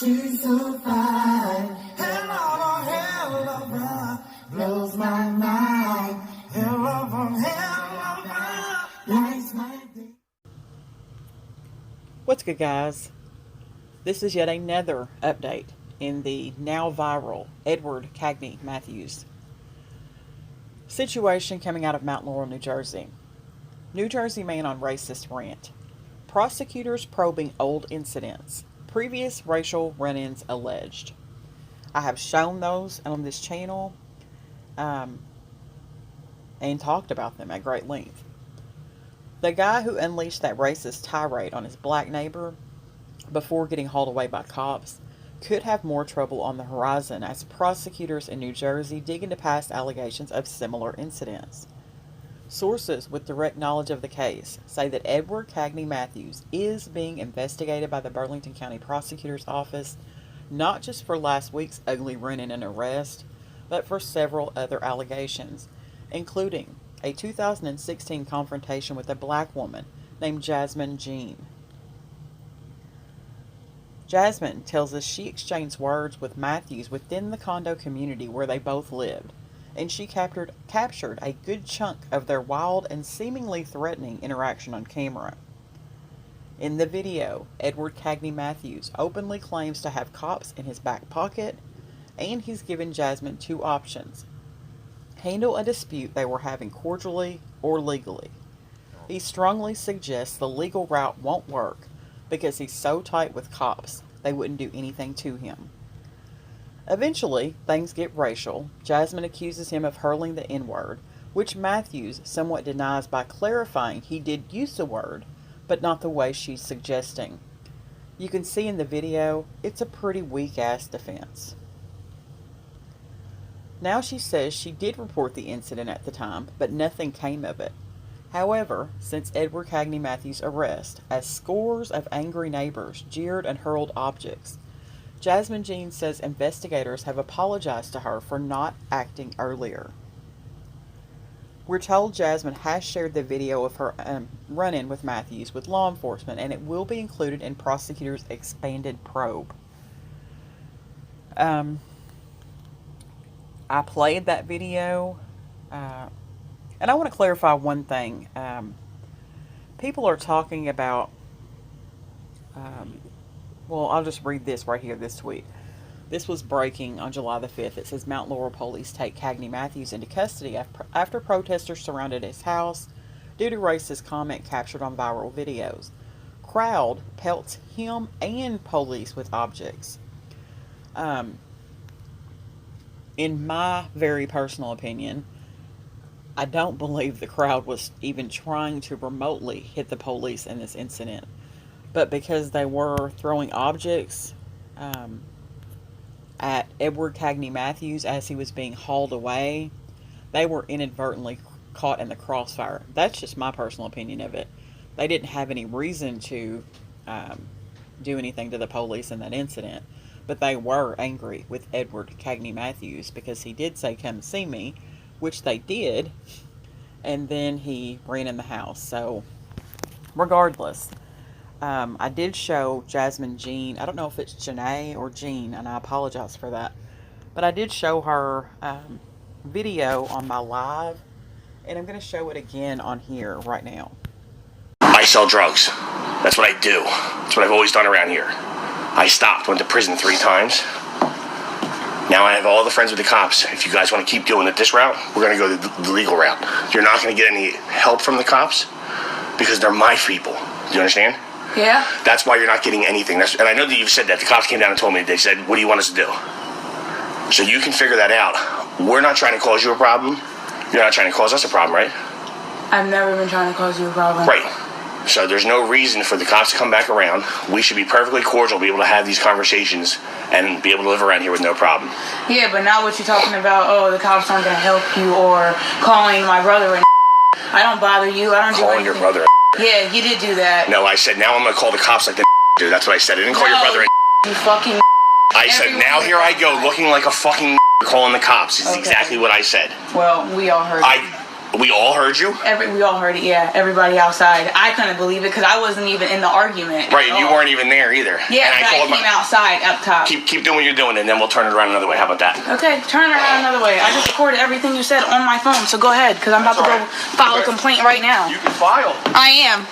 she's so fine. Hell of a blows my mind. Hell of a lights my day. What's good, guys? This is yet another update in the now viral Edward Cagney Mathews situation coming out of Mount Laurel, New Jersey. New Jersey man on racist rant. Prosecutors probing old incidents. Previous racial run-ins alleged. I have shown those on this channel and talked about them at great length. The guy who unleashed that racist tirade on his black neighbor before getting hauled away by cops could have more trouble on the horizon as prosecutors in New Jersey dig into past allegations of similar incidents. Sources with direct knowledge of the case say that Edward Cagney Mathews is being investigated by the Burlington County Prosecutor's Office, not just for last week's ugly run-in and arrest, but for several other allegations, including a 2016 confrontation with a black woman named Jazmyn Jene. Jazmyn tells us she exchanged words with Mathews within the condo community where they both lived, and she captured a good chunk of their wild and seemingly threatening interaction on camera. In the video, Edward Cagney Mathews openly claims to have cops in his back pocket, and he's given Jazmyn two options: handle a dispute they were having cordially or legally. He strongly suggests the legal route won't work because he's so tight with cops, they wouldn't do anything to him. Eventually, things get racial. Jazmyn accuses him of hurling the N-word, which Mathews somewhat denies by clarifying he did use the word, but not the way she's suggesting. You can see in the video, it's a pretty weak-ass defense. Now she says she did report the incident at the time, but nothing came of it. However, since Edward Cagney Mathews' arrest, as scores of angry neighbors jeered and hurled objects, Jazmyn Jene says investigators have apologized to her for not acting earlier. We're told Jazmyn has shared the video of her run-in with Mathews with law enforcement, and it will be included in Prosecutor's expanded probe. I played that video, and I want to clarify one thing. People are talking about, well, I'll just read this right here, this tweet. This was breaking on July the 5th. It says, Mount Laurel police take Cagney Mathews into custody after protesters surrounded his house due to racist comment captured on viral videos. Crowd pelts him and police with objects. In my very personal opinion, I don't believe the crowd was even trying to remotely hit the police in this incident. But because they were throwing objects at Edward Cagney Mathews as he was being hauled away, they were inadvertently caught in the crossfire. That's just my personal opinion of it. They didn't have any reason to do anything to the police in that incident. But they were angry with Edward Cagney Mathews because he did say, "Come see me," which they did, and then he ran in the house. So, regardless, I did show Jazmyn Jene. I don't know if it's Jene or Jean, and I apologize for that. But I did show her video on my live, and I'm going to show it again on here right now. I sell drugs. That's what I do. That's what I've always done around here. I stopped, went to prison 3 times. Now I have all the friends with the cops. If you guys want to keep doing it this route, we're going to go the legal route. You're not going to get any help from the cops because they're my people. Do you understand? Yeah. That's why you're not getting anything. And I know that you've said that. The cops came down and told me. They said, "What do you want us to do?" So you can figure that out. We're not trying to cause you a problem. You're not trying to cause us a problem, right? I've never been trying to cause you a problem. Right. So there's no reason for the cops to come back around. We should be perfectly cordial, be able to have these conversations, and be able to live around here with no problem. Yeah, but not what you're talking about, oh, the cops aren't going to help you, or calling my brother and I don't bother you. I don't calling do your brother. Yeah, you did do that. No, I said, now I'm going to call the cops like the do. That's what I said. I didn't call your brother you fucking I said, now here I go, looking like a fucking calling the cops. It's exactly what I said. Well, we all heard We all heard you? We all heard it, yeah. Everybody outside. I couldn't believe it because I wasn't even in the argument. Right, and you weren't even there either. Yeah, and I came outside up top. Keep doing what you're doing, and then we'll turn it around another way. How about that? Okay, turn it around another way. I just recorded everything you said on my phone, so go ahead, because I'm about to go file a complaint right now. You can file. I am.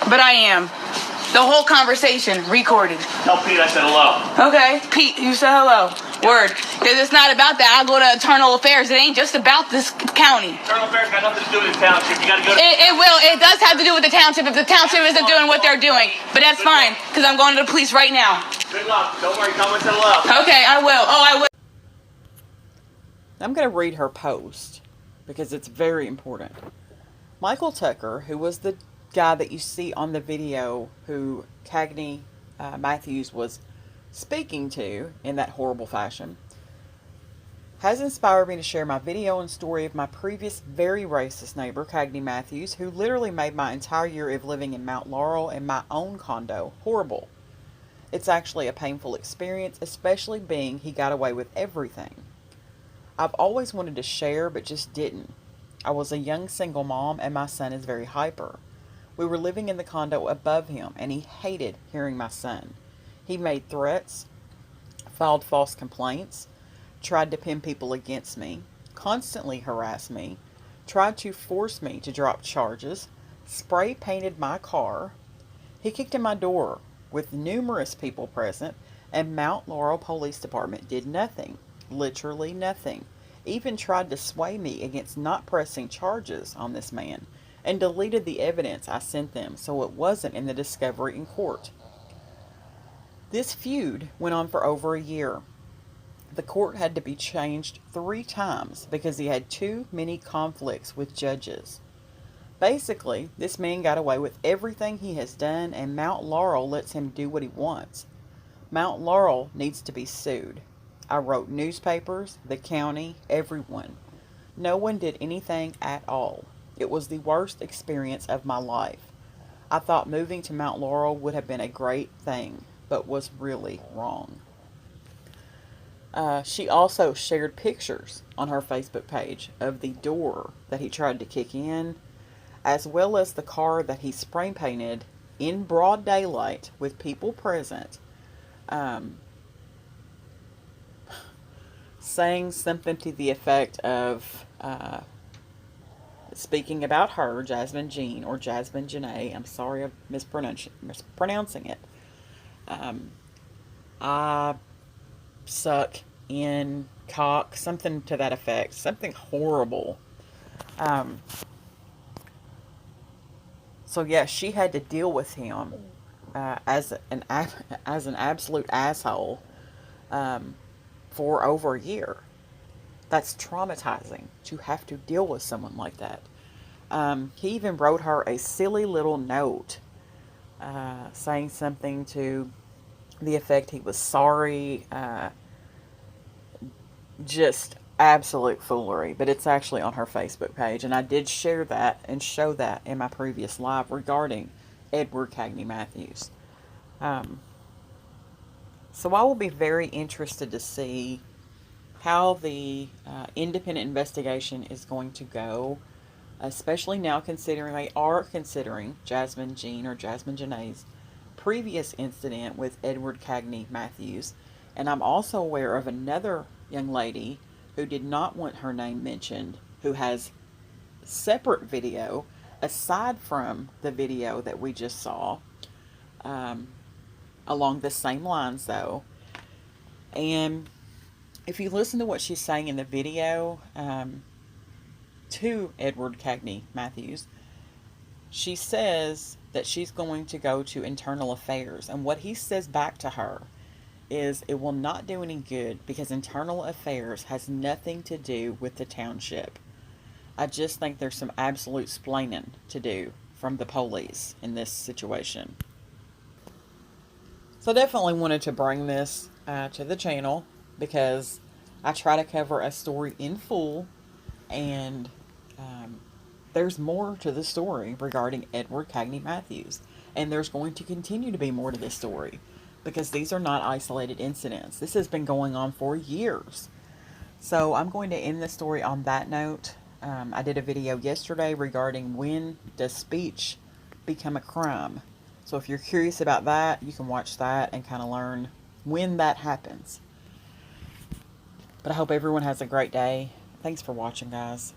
The whole conversation recorded. Tell Pete I said hello. Okay, Pete, you said hello. Word. Because it's not about that. I'll go to internal affairs. It ain't just about this county. Internal affairs got nothing to do with the township. You got to go to... It does have to do with the township if the township isn't doing what they're doing. But that's fine, because I'm going to the police right now. Good luck. Don't worry. Tell me to hello. Okay, I will. Oh, I will. I'm going to read her post because it's very important. Michael Tucker, who was the guy that you see on the video who Cagney Mathews was speaking to in that horrible fashion, has inspired me to share my video and story of my previous very racist neighbor, Cagney Mathews, who literally made my entire year of living in Mount Laurel in my own condo horrible. It's actually a painful experience, especially being he got away with everything. I've always wanted to share, but just didn't. I was a young single mom, and my son is very hyper. We were living in the condo above him, and he hated hearing my son. He made threats, filed false complaints, tried to pin people against me, constantly harassed me, tried to force me to drop charges, spray painted my car. He kicked in my door with numerous people present, and Mount Laurel Police Department did nothing, literally nothing. Even tried to sway me against not pressing charges on this man, and deleted the evidence I sent them so it wasn't in the discovery in court. This feud went on for over a year. The court had to be changed 3 times because he had too many conflicts with judges. Basically, this man got away with everything he has done, and Mount Laurel lets him do what he wants. Mount Laurel needs to be sued. I wrote newspapers, the county, everyone. No one did anything at all. It was the worst experience of my life. I thought moving to Mount Laurel would have been a great thing, but was really wrong. She also shared pictures on her Facebook page of the door that he tried to kick in, as well as the car that he spray painted in broad daylight with people present, saying something to the effect of, speaking about her, Jazmyn Jene, or Jazmyn Jene. I'm sorry I'm mispronouncing it. I suck in cock, something to that effect, something horrible. So yeah, she had to deal with him as an absolute asshole for over a year. That's traumatizing to have to deal with someone like that. He even wrote her a silly little note saying something to the effect he was sorry. Just absolute foolery. But it's actually on her Facebook page. And I did share that and show that in my previous live regarding Edward Cagney Mathews. So I will be very interested to see how the independent investigation is going to go, especially now considering they are considering Jazmyn Jene or Jazmyn Jene's previous incident with Edward Cagney Mathews. And I'm also aware of another young lady who did not want her name mentioned, who has separate video aside from the video that we just saw, along the same lines though. And if you listen to what she's saying in the video to Edward Cagney Mathews, she says that she's going to go to internal affairs. And what he says back to her is it will not do any good because internal affairs has nothing to do with the township. I just think there's some absolute splaining to do from the police in this situation. So definitely wanted to bring this to the channel because I try to cover a story in full, and there's more to the story regarding Edward Cagney Mathews, and there's going to continue to be more to this story because these are not isolated incidents. This has been going on for years. So I'm going to end the story on that note. I did a video yesterday regarding when does speech become a crime. So if you're curious about that, you can watch that and kind of learn when that happens. But I hope everyone has a great day. Thanks for watching, guys.